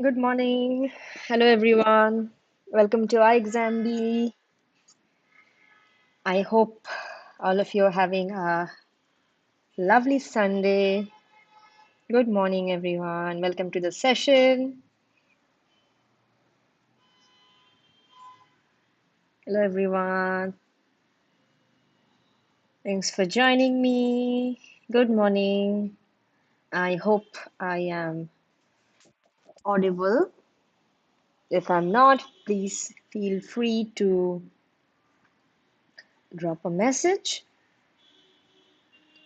Good morning. Hello, everyone. Welcome to ixamBee. I hope all of you are having a lovely Sunday. Good morning, everyone. Welcome to the session. Hello, everyone. Thanks for joining me. Good morning. I hope I am audible. If I'm not, please feel free to drop a message.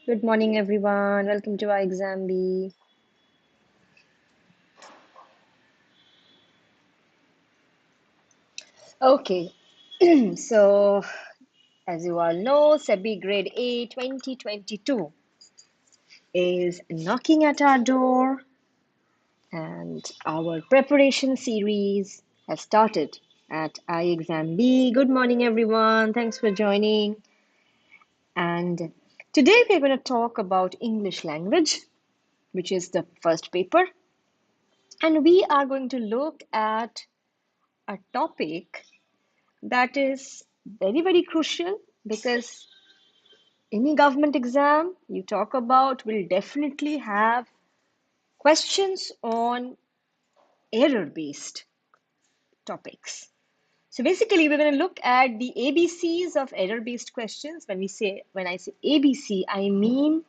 Good morning, everyone. Welcome to ixamBee. Okay, so as you all know, SEBI Grade A 2022 is knocking at our door, and our preparation series has started at iXamB. Good morning, everyone. Thanks for joining. And today we're going to talk about English language, which is the first paper. And we are going to look at a topic that is very, very crucial because any government exam you talk about will definitely have questions on error-based topics. So basically, we're going to look at the ABCs of error-based questions. When I say ABC, I mean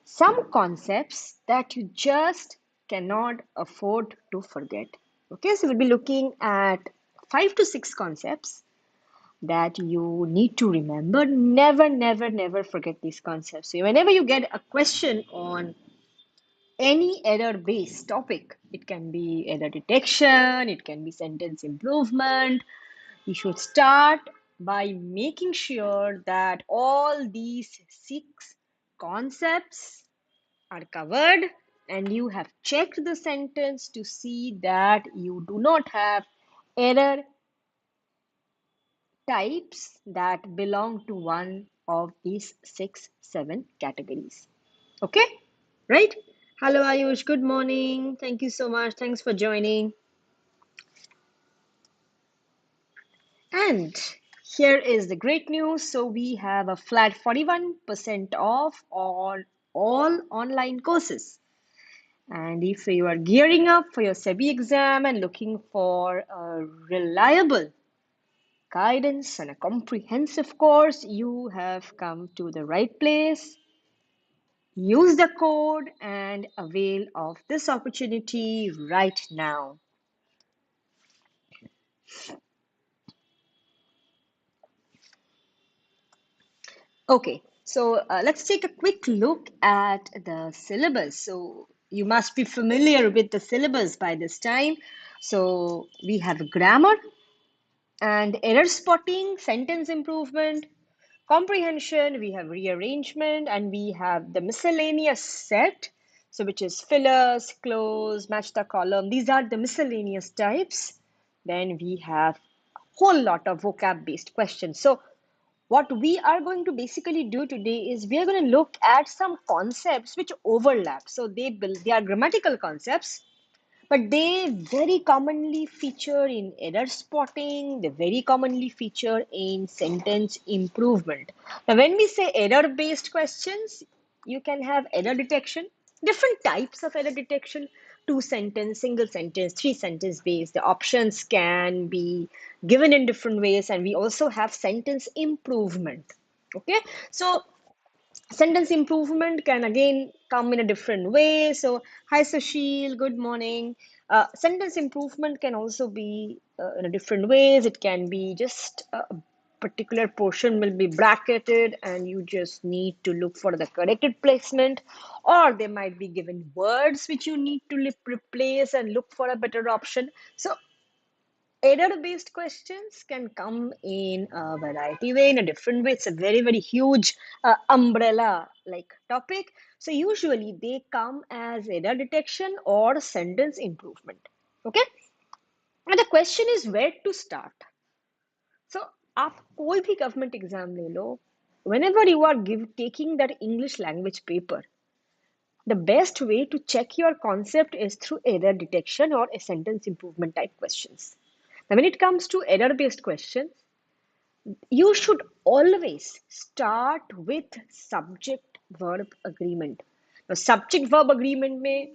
some concepts that you just cannot afford to forget. Okay, so we'll be looking at 5 to 6 concepts that you need to remember. Never, never, never forget these concepts. So whenever you get a question on any error-based topic, it can be error detection, it can be sentence improvement, you should start by making sure that all these 6 concepts are covered and you have checked the sentence to see that you do not have error types that belong to one of these 6, 7 categories. Okay, right? Hello, Ayush. Good morning. Thank you so much. Thanks for joining. And here is the great news. So we have a flat 41% off on all online courses. And if you are gearing up for your SEBI exam and looking for a reliable guidance and a comprehensive course, you have come to the right place. Use the code and avail of this opportunity right now. Okay, so let's take a quick look at the syllabus. So you must be familiar with the syllabus by this time. So we have grammar and error spotting, sentence improvement, comprehension, we have rearrangement, and we have the miscellaneous set. So which is fillers, close, match the column. These are the miscellaneous types. Then we have a whole lot of vocab based questions. So what we are going to basically do today is we are going to look at some concepts which overlap. So they are grammatical concepts, but they very commonly feature in error spotting, they very commonly feature in sentence improvement. Now, when we say error based questions, you can have error detection, different types of error detection, 2 sentence, single sentence, 3 sentence based. The options can be given in different ways, and we also have sentence improvement. Okay, so sentence improvement can again come in a different way. So, hi Sushil, good morning. Sentence improvement can also be in a different ways. It can be just a particular portion will be bracketed and you just need to look for the corrected placement, or they might be given words which you need to replace and look for a better option. So error-based questions can come in a variety way, in a different way. It's a very, very huge umbrella like topic. So usually they come as error detection or sentence improvement. Okay. And the question is where to start. So आप कोई भी government exam ले लो, whenever you are taking that English language paper, the best way to check your concept is through error detection or a sentence improvement type questions. Now, when it comes to error based questions, you should always start with subject verb agreement. Now, subject verb agreement में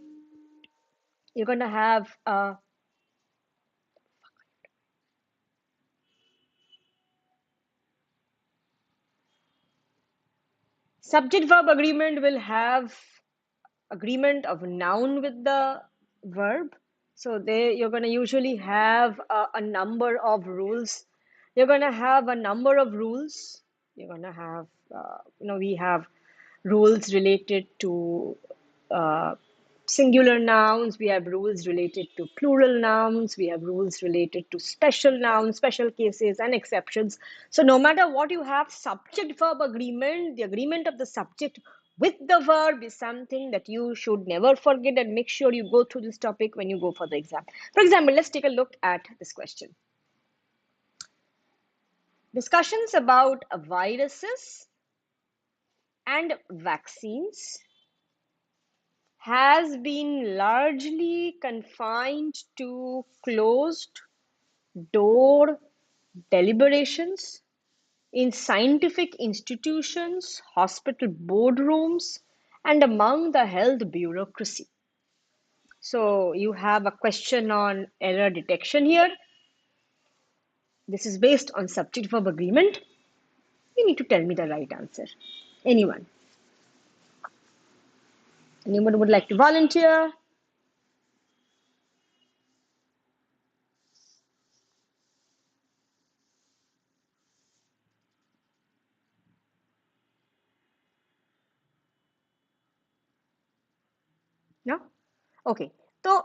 you're going to have a subject verb agreement will have agreement of noun with the verb. So there you're going to usually have a number of rules. You're going to have a number of rules. You're going to have, we have rules related to uh, singular nouns, we have rules related to plural nouns, we have rules related to special nouns, special cases, and exceptions. So, no matter what you have, subject verb agreement, the agreement of the subject with the verb is something that you should never forget, and make sure you go through this topic when you go for the exam. For example, let's take a look at this question. Discussions about viruses and vaccines has been largely confined to closed door deliberations in scientific institutions, hospital boardrooms, and among the health bureaucracy. So you have a question on error detection here. This is based on subject verb agreement. You need to tell me the right answer. Anyone? Anyone would like to volunteer? No? Okay. तो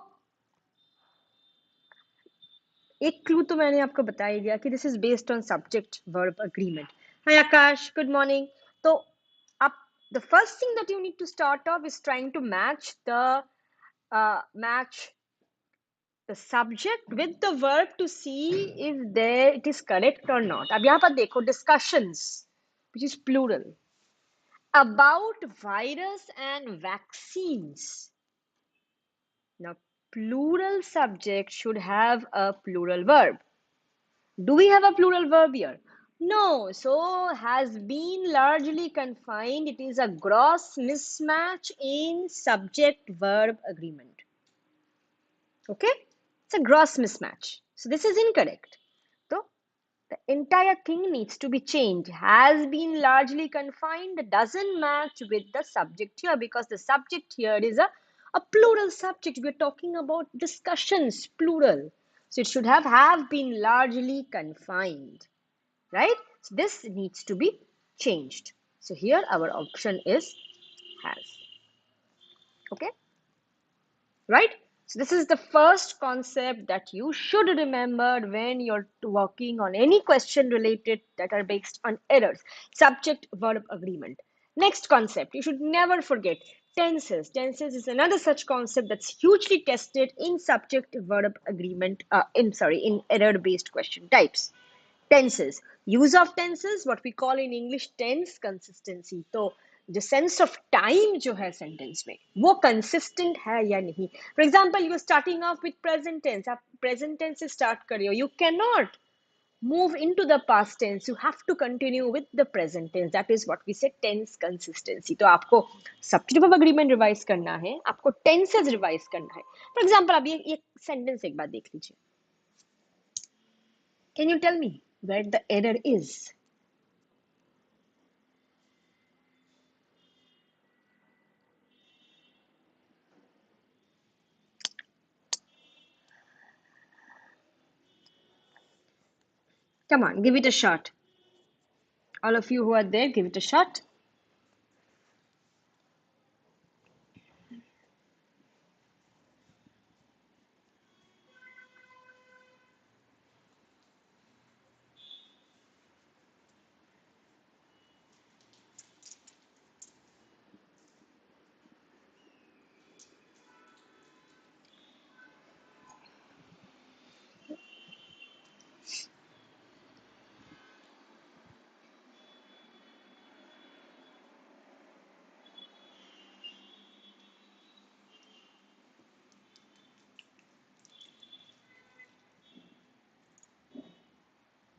एक clue तो मैंने आपको बता ही दिया कि this is based on subject verb agreement. Hi Akash, good morning. तो आप the first thing that you need to start off is trying to match the subject with the verb to see if there it is correct or not. अब यहाँ पर देखो discussions which is plural about virus and vaccines. Now plural subject should have a plural verb. Do we have a plural verb here? No. So has been largely confined. It is a gross mismatch in subject verb agreement. Okay? It's a gross mismatch. So this is incorrect. So the entire thing needs to be changed. Has been largely confined doesn't match with the subject here, because the subject here is a plural subject. We're talking about discussions, plural. So it should have been largely confined, right? So this needs to be changed. So here our option is has. Okay, right? So this is the first concept that you should remember when you're working on any question related that are based on errors. Subject verb agreement. Next concept you should never forget, tenses. Tenses is another such concept that's hugely tested in subject verb agreement, in error based question types. Tenses, use of tenses, what we call in English tense consistency. तो जो sense of time जो है sentence में वो consistent है या नहीं. For example, you are starting off with present tense. आप present tense से start कर रहे हो. You cannot move into the past tense. You have to continue with the present tense. That is what we say tense consistency. तो आपको subject verb agreement revise करना है, आपको tenses revise करना है. For example, अब ये sentence एक बार देख लीजिए. Can you tell me where the error is? Come on, give it a shot. All of you who are there, give it a shot.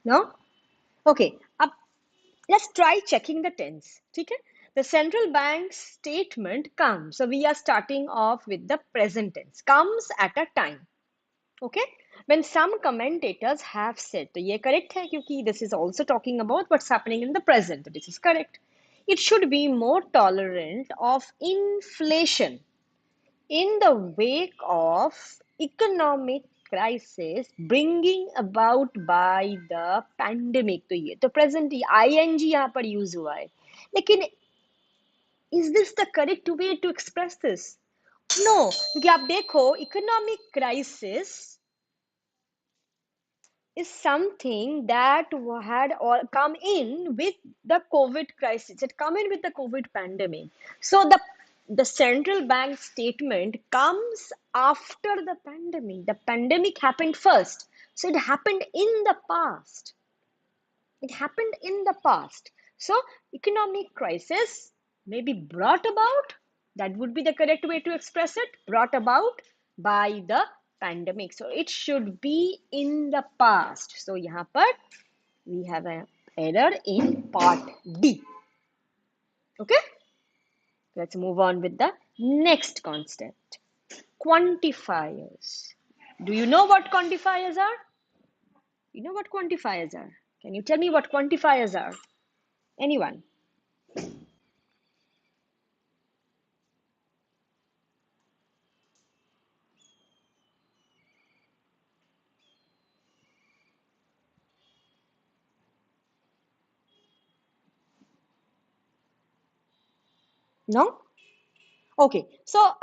No? Okay, अब let's try checking the tense. ठीक है? The central bank's statement comes. So we are starting off with the present tense. Comes at a time. Okay? When some commentators have said, तो ये correct है क्योंकि this is also talking about what's happening in the present. This is correct. It should be more tolerant of inflation in the wake of economic crisis bringing about by the pandemic. तो ये तो present ing यहाँ पर use हुआ है. लेकिन is this the correct way to express this? No, क्योंकि आप देखो economic crisis is something that had all come in with the COVID crisis. It come in with the COVID pandemic. So the central bank statement comes after the pandemic. The pandemic happened first. So it happened in the past. It happened in the past. So economic crisis may be brought about, that would be the correct way to express it, brought about by the pandemic. So it should be in the past. So यहाँ पर we have an error in part D. Okay? Let's move on with the next concept. Quantifiers. Do you know what quantifiers are? You know what quantifiers are? Can you tell me what quantifiers are? Anyone? No? Okay, so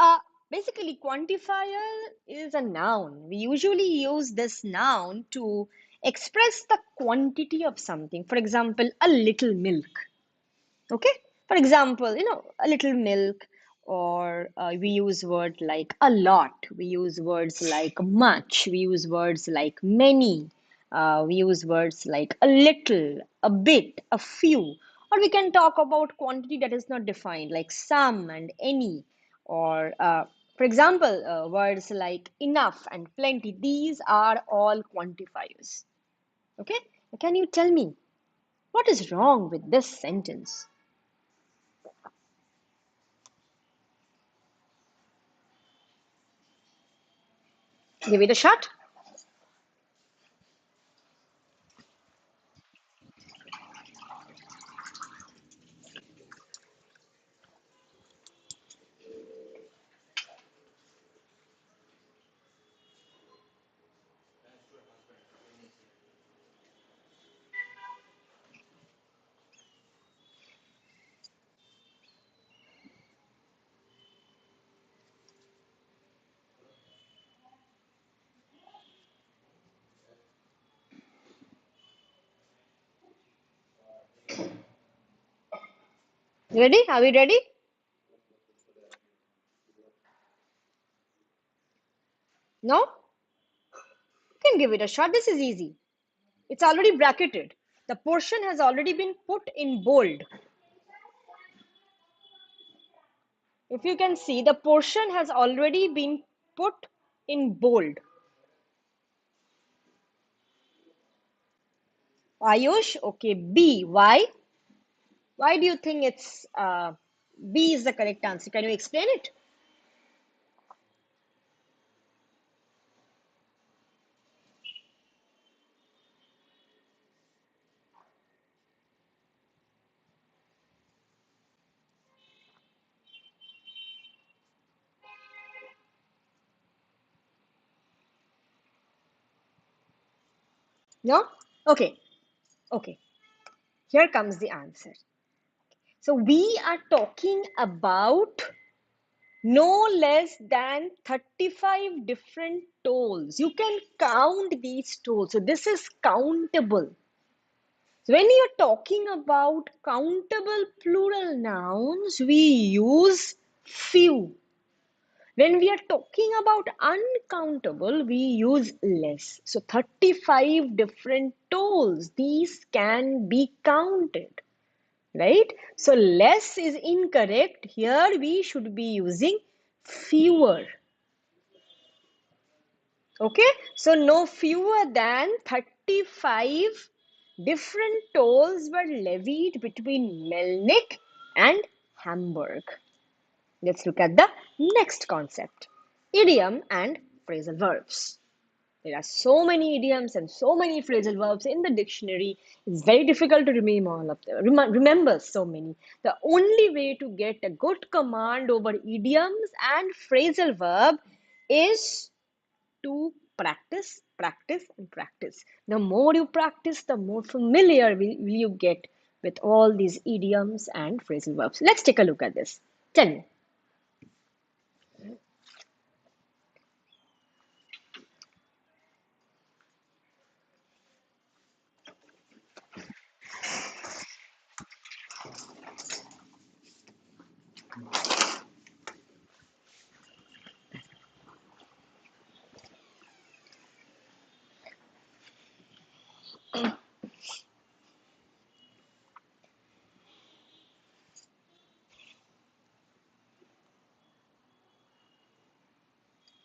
basically, quantifier is a noun. We usually use this noun to express the quantity of something. For example, a little milk. Okay, for example, a little milk, or we use words like a lot, we use words like much, we use words like many, we use words like a little, a bit, a few, or we can talk about quantity that is not defined like some and any, or for example, words like enough and plenty. These are all quantifiers. Okay, can you tell me what is wrong with this sentence? Give it a shot. Ready? Are we ready? No? You can give it a shot. This is easy. It's already bracketed. The portion has already been put in bold. If you can see, the portion has already been put in bold. Ayush, okay, B. Why? Why do you think it's B is the correct answer? Can you explain it? No? Okay, okay. Here comes the answer. So we are talking about no less than 35 different tolls. You can count these tolls. So this is countable. So when you're talking about countable plural nouns, we use few. When we are talking about uncountable, we use less. So 35 different tolls. These can be counted. Right? So less is incorrect. Here we should be using fewer. Okay, so no fewer than 35 Different tolls were levied between Melnik and Hamburg. Let's look at the next concept, idiom and phrasal verbs. There are so many idioms and so many phrasal verbs in the dictionary. It's very difficult to remember all of them. Remember so many. The only way to get a good command over idioms and phrasal verb is to practice, practice, and practice. The more you practice, the more familiar will you get with all these idioms and phrasal verbs. Let's take a look at this. Tell me.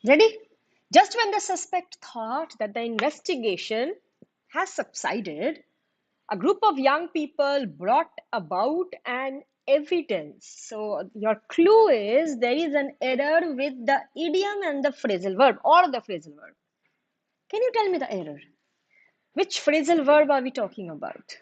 Ready? Just when the suspect thought that the investigation has subsided, a group of young people brought about an evidence. So, your clue is there is an error with the idiom and the phrasal verb or the phrasal verb. Can you tell me the error? Which phrasal verb are we talking about?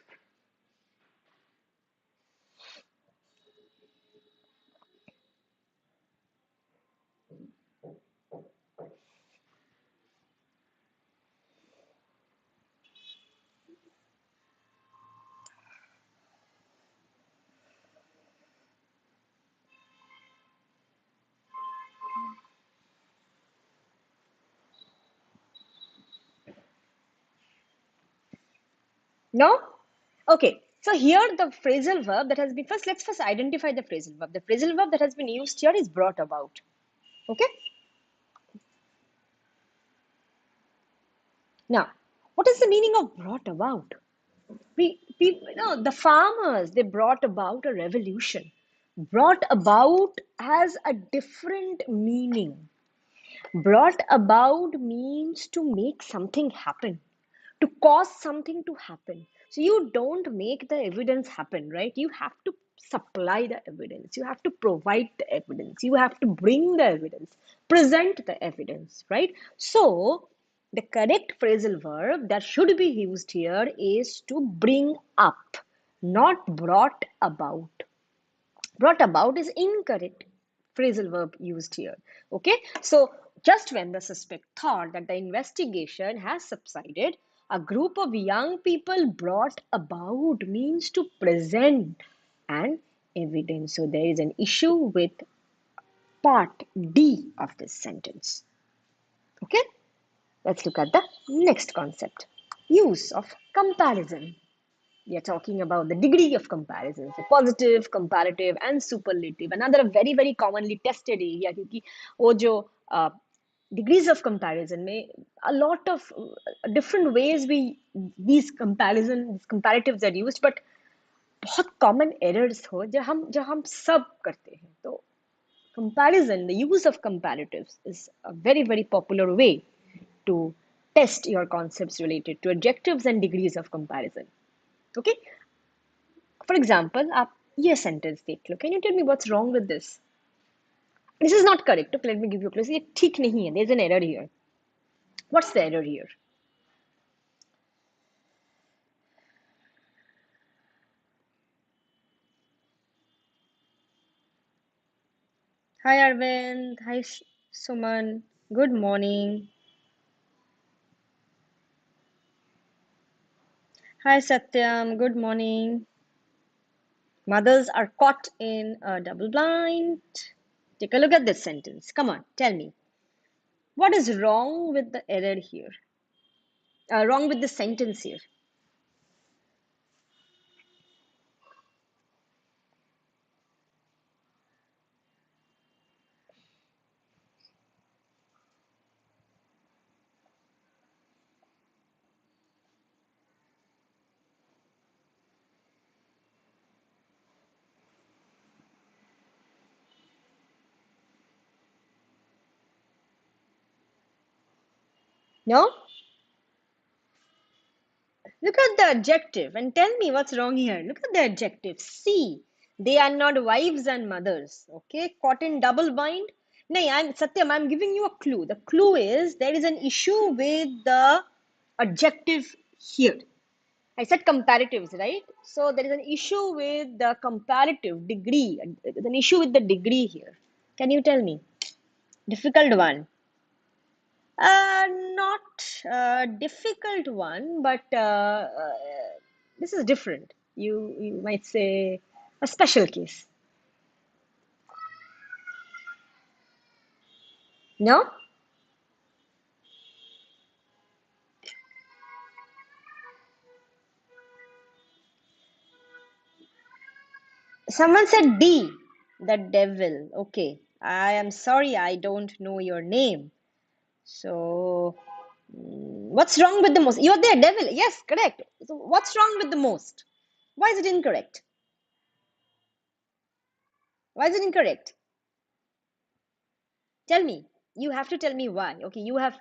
No? Okay. So here the phrasal verb that has been let's first identify the phrasal verb. The phrasal verb that has been used here is brought about. Okay? Now, what is the meaning of brought about? The farmers, they brought about a revolution. Brought about has a different meaning. Brought about means to make something happen, to cause something to happen. So you don't make the evidence happen, right? You have to supply the evidence. You have to provide the evidence. You have to bring the evidence, present the evidence, right? So the correct phrasal verb that should be used here is to bring up, not brought about. Brought about is incorrect phrasal verb used here. Okay, so just when the suspect thought that the investigation has subsided, a group of young people brought about means to present an evidence. So there is an issue with part D of this sentence. Okay, let's look at the next concept, use of comparison. We are talking about the degree of comparison, so positive, comparative, and superlative. Another very very commonly tested area, क्योंकि वो जो degrees of comparison में a lot of different ways we these comparatives are used, but बहुत common errors हो जो हम सब करते हैं. तो comparison, the use of comparatives is a very very popular way to test your concepts related to adjectives and degrees of comparison. Okay, for example, आप ये sentence देख लो. Can you tell me what's wrong with this? This is not correct. Okay, let me give you a clue. ये ठीक नहीं है. There's an error here. What's the error here? Hi Arvind. Hi Suman. Good morning. Hi Satyam. Good morning. Mothers are caught in a double blind. Take a look at this sentence. Come on, tell me. What is wrong with the error here? Wrong with the sentence here? No? Look at the adjective and tell me what's wrong here. Look at the adjective. See, they are not wives and mothers. Okay, caught in double bind. No, Satyam, I'm giving you a clue. The clue is there is an issue with the adjective here. I said comparatives, right? So there is an issue with the comparative degree. There's an issue with the degree here. Can you tell me? Difficult one. Not a difficult one, but this is different. You might say a special case. No? Someone said D, the devil. Okay. I am sorry, I don't know your name. So, what's wrong with the most? You're there, devil. Yes, correct. So, what's wrong with the most? Why is it incorrect? Why is it incorrect? Tell me. You have to tell me why. Okay, you have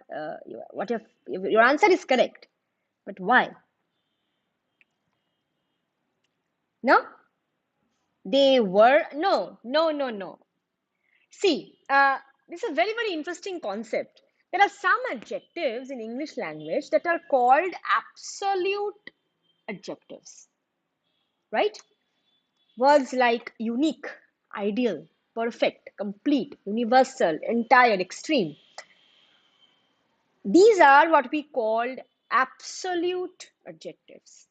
what your answer is correct, but why? No, they were no, no, no, no. See, this is a very, very interesting concept. There are some adjectives in English language that are called absolute adjectives, right? Words like unique, ideal, perfect, complete, universal, entire, extreme. These are what we called absolute adjectives.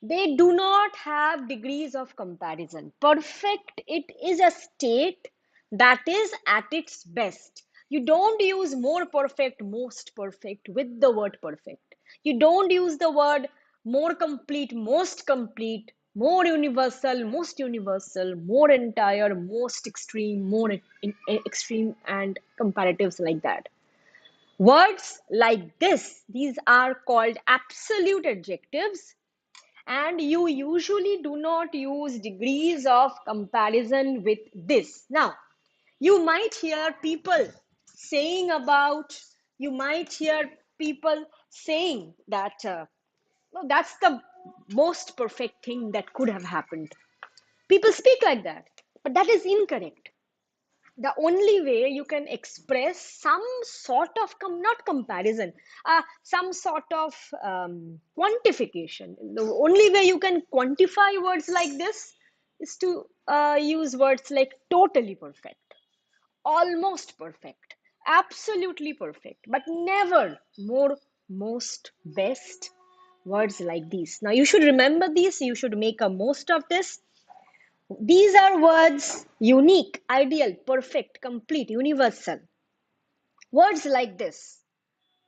They do not have degrees of comparison. Perfect, it is a state that is at its best. You don't use more perfect, most perfect with the word perfect. You don't use the word more complete, most complete, more universal, more entire, most extreme, extreme, and comparatives like that. Words like this, these are called absolute adjectives, and you usually do not use degrees of comparison with this. Now, you might hear people saying about, you might hear people saying that, no, that's the most perfect thing that could have happened. People speak like that, but that is incorrect. The only way you can express some sort of not comparison, some sort of quantification, the only way you can quantify words like this is to use words like totally perfect, almost perfect, absolutely perfect, but never more, most, best, words like these. Now you should remember these, you should make a most of this. These are words unique, ideal, perfect, complete, universal. Words like this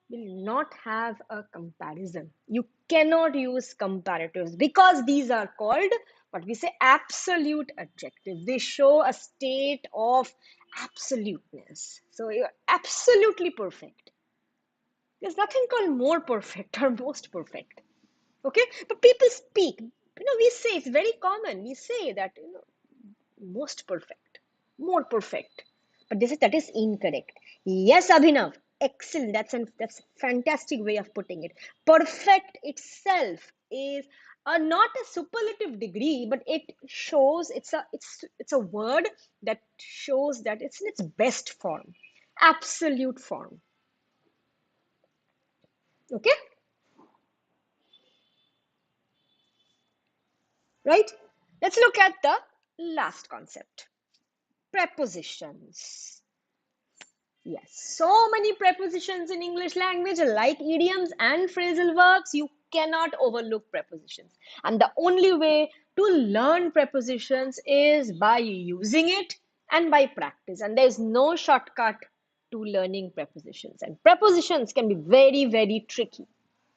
will not have a comparison. You cannot use comparatives because these are called what we say absolute adjectives. They show a state of absoluteness. So you're absolutely perfect. There's nothing called more perfect or most perfect. Okay? But people speak. We say it's very common. We say that, most perfect, more perfect, but that is incorrect. Yes, Abhinav, excellent. That's a fantastic way of putting it. Perfect itself is not a superlative degree, but it shows it's a word that shows that it's in its best form, absolute form. Okay, right? Let's look at the last concept, prepositions. Yes, so many prepositions in English language, like idioms and phrasal verbs, you cannot overlook prepositions. And the only way to learn prepositions is by using it and by practice. And there's no shortcut to learning prepositions. And prepositions can be very, very tricky.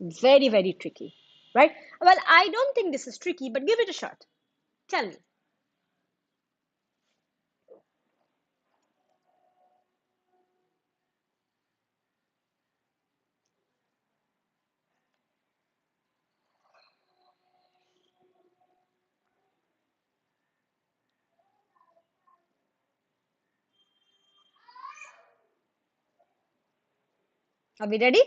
Very, very tricky. Right? Well, I don't think this is tricky, but give it a shot. Tell me. Are we ready?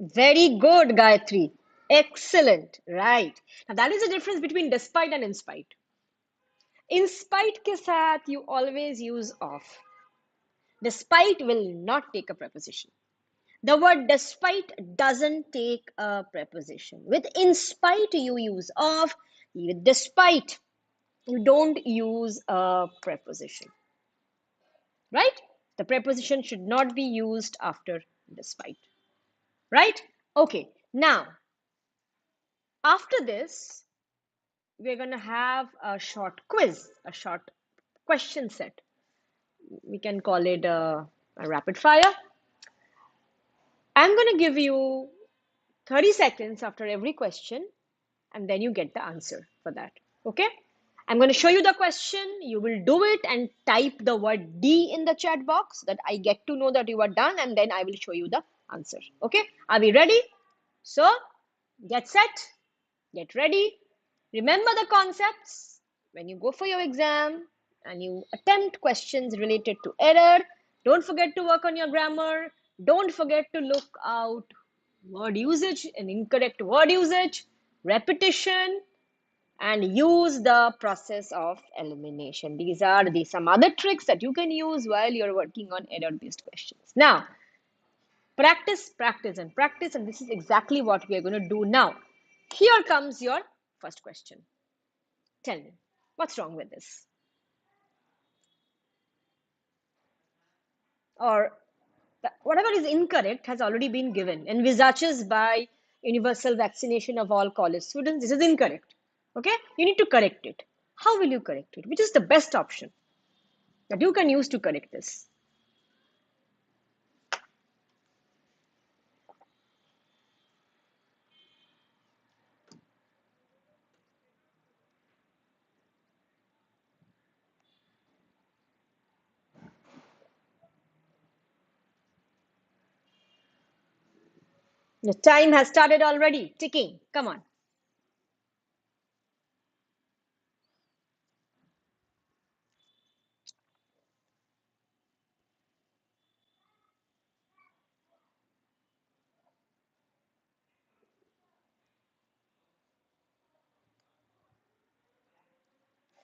Very good, Gayatri. Excellent. Right. Now that is the difference between despite and in spite. In spite के साथ you always use of. Despite will not take a preposition. The word despite doesn't take a preposition. With in spite you use of. With despite you don't use a preposition. Right? The preposition should not be used after despite. Right? Okay. Now, after this, we're going to have a short quiz, a short question set. We can call it a rapid fire. I'm going to give you 30 seconds after every question, and then you get the answer for that. Okay? I'm going to show you the question. You will do it and type the word D in the chat box so that I get to know that you are done, and then I will show you the answer. Okay? Are we ready? So, get set, get ready. Remember the concepts when you go for your exam and you attempt questions related to error. Don't forget to work on your grammar. Don't forget to look out word usage and incorrect word usage, repetition, and use the process of elimination. These are some other tricks that you can use while you're working on error-based questions. Now, practice, practice, and practice, and this is exactly what we are going to do now. Here comes your first question. Tell me, what's wrong with this? Or whatever is incorrect has already been given. Envisages by universal vaccination of all college students. This is incorrect. Okay? You need to correct it. How will you correct it? Which is the best option that you can use to correct this? The time has started already, ticking. Come on.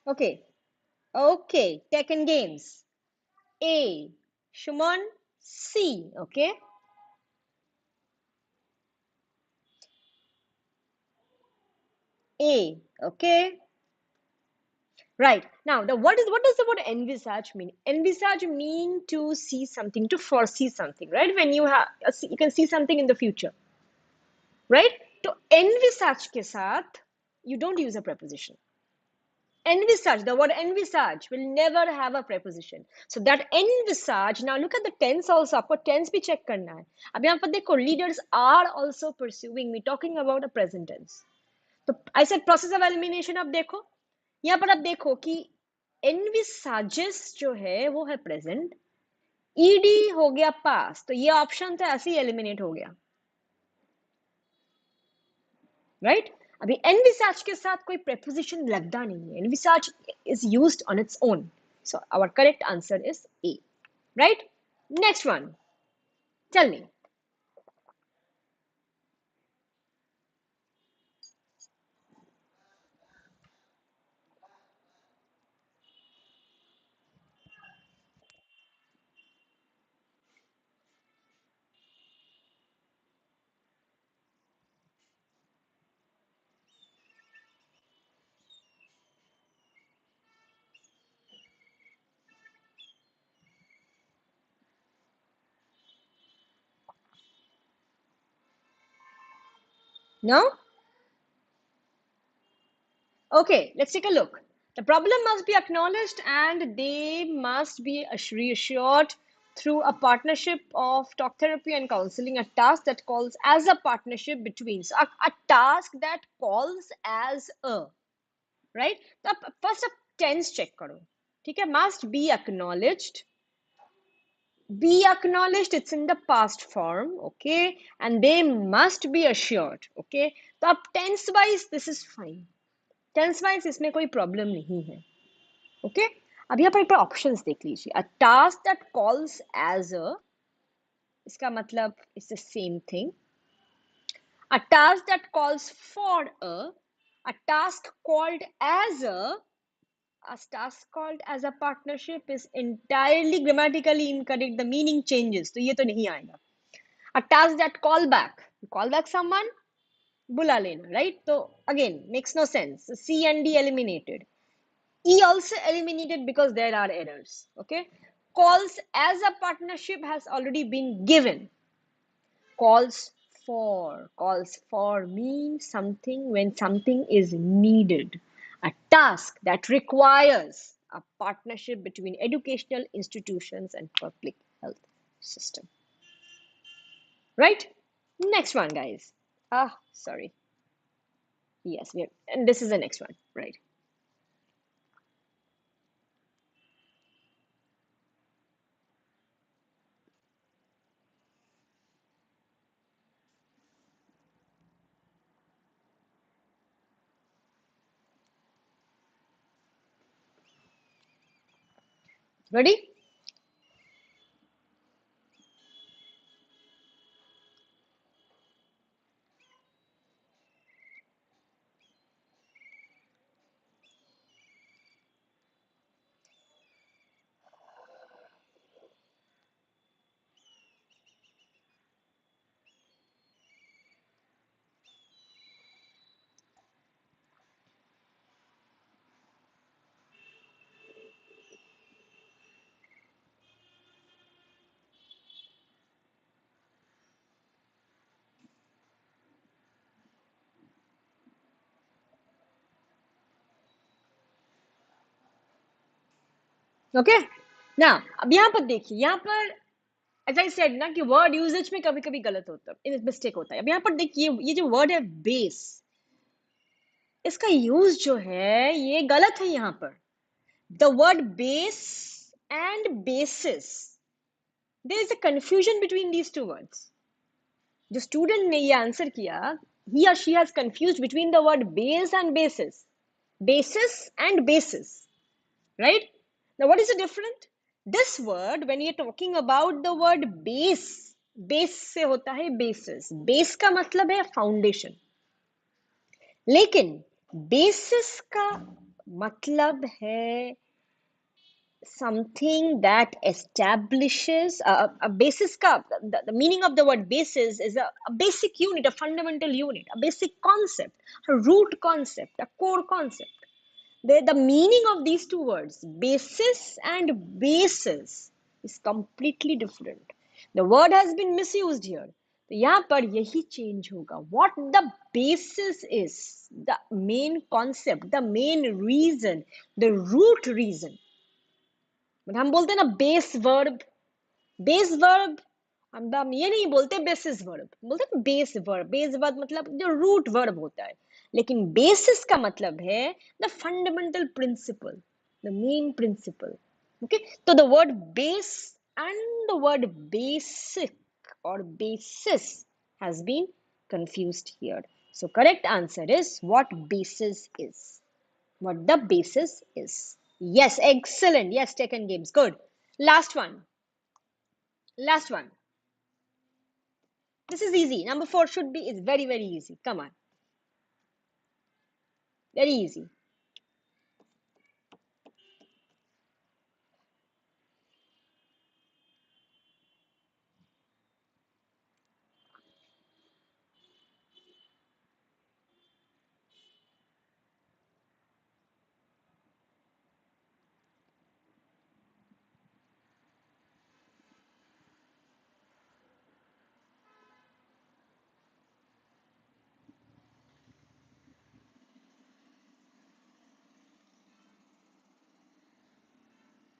Okay. Okay. Tech and games. A. Shumon. C. Okay. A. Okay. Right. Now, what does the word envisage mean? Envisage mean to see something, to foresee something, right? When you can see something in the future, right? To envisage के साथ you don't use a preposition. Envisage, the word envisage will never have a preposition. So that envisage, now look at the tense also. आपको tense भी check करना है. अब यहाँ पर देखो, leaders are also pursuing me, talking about a present tense. तो I said process of elimination. अब देखो, यहाँ पर अब देखो कि envisages जो है वो है present, ed हो गया past, तो ये ऑप्शन तो ऐसे ही eliminate हो गया, right? अभी envisage के साथ कोई preposition लगता नहीं है. Envisage is used on its own. So our correct answer is A, right? Next one. Tell me. No? Okay, let's take a look. The problem must be acknowledged and they must be reassured through a partnership of talk therapy and counseling, a task that calls as a partnership between. So, a task that calls as a, right? So, first a tense check karo. ठीक है, must be acknowledged. Be acknowledged, it's in the past form, okay? And they must be assured, okay? So, अब tense wise, this is fine. Tense wise इसमें कोई problem नहीं है. Okay, अब यहाँ पर एक बार ऑप्शंस देख लीजिए. A task that calls as a, इसका मतलब it's the same thing. A task that calls for a task called as a task called as a partnership is entirely grammatically incorrect. The meaning changes. तो ये तो नहीं आएगा. A task that call back someone, बुला लेना, right? So again, makes no sense. C and D eliminated. E also eliminated because there are errors. Okay. Calls as a partnership has already been given. Calls for means something when something is needed. A task that requires a partnership between educational institutions and public health system. Right? Next one, guys. Sorry. Yes, and this is the next one. Right. Ready? Okay. Now, अब यहाँ पर देखिए, यहाँ पर as I said ना कि word usage में कभी कभी गलत होता है, मिस्टेक होता है. अब यहाँ पर देखिए, ये जो word है base, इसका यूज जो है ये गलत है यहाँ पर. The word base and basis, there is a confusion between these two words. जो स्टूडेंट ने ये आंसर किया, he or she has confused between the word base and basis. Basis and basis. Right? Now, what is the difference? This word, when you're talking about the word base, base से होता है basis. Base का मतलब है foundation. लेकिन basis का मतलब है something that establishes a basis ka, the meaning of the word basis is a basic unit, a fundamental unit, a basic concept, a root concept, a core concept. The meaning of these two words, basis and basis, is completely different. The word has been misused here. तो यहाँ पर यही change होगा. What the basis is, the main concept, the main reason, the root reason. But हम बोलते हैं ना base verb, हम ये नहीं बोलते बेसिस वर्ब, बोलते हैं बेस वर्ब मतलब जो रूट वर्ब होता है. लेकिन बेसिस का मतलब है the fundamental principle, the main principle. Okay, तो the word base and the word basic और basis has been confused here. So correct answer is what basis is. What the basis is. Yes, excellent. Yes, taken games. Good. Last one. Last one. This is easy. Number 4 should be is very, very easy. Come on. Very easy.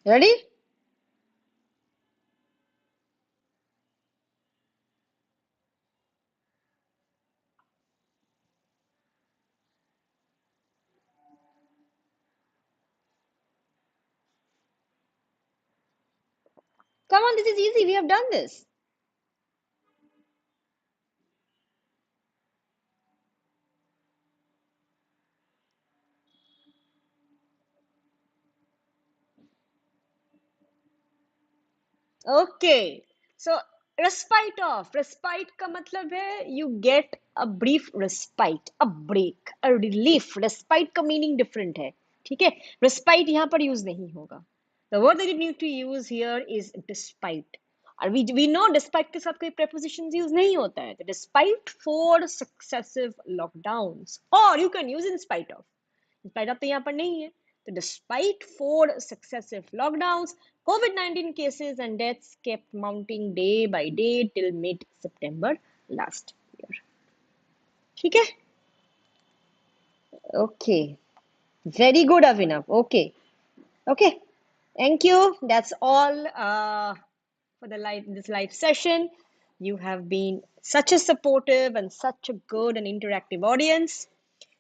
Ready? Come on, this is easy. We have done this. Okay. So respite का मतलब है you get a brief respite, a break, a relief. Respite का meaning different है, ठीक है? Respite यहाँ पर use नहीं होगा. The word that you need to use here is despite. और we know despite के साथ कोई prepositions use नहीं होता है. तो despite 4 successive lockdowns, or you can use in spite of. Spite of तो यहाँ पर नहीं है. तो despite 4 successive lockdowns, COVID-19 cases and deaths kept mounting day by day till mid-September last year. ठीक है? Okay. Very good, Avinav. Okay. Okay. Thank you. That's all for this live session. You have been such a supportive and such a good and interactive audience.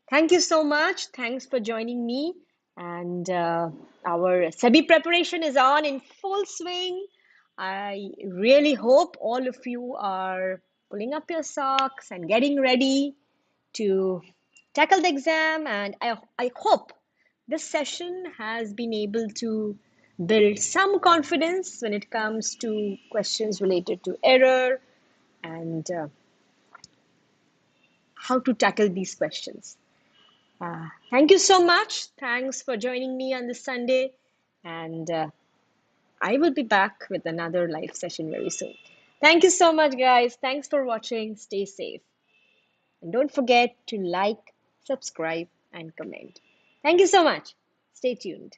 Thank you so much. Thanks for joining me. And our SEBI preparation is on in full swing. I really hope all of you are pulling up your socks and getting ready to tackle the exam. And I hope this session has been able to build some confidence when it comes to questions related to error and how to tackle these questions. Thank you so much. Thanks for joining me on this Sunday. And I will be back with another live session very soon. Thank you so much, guys. Thanks for watching. Stay safe. And don't forget to like, subscribe, and comment. Thank you so much. Stay tuned.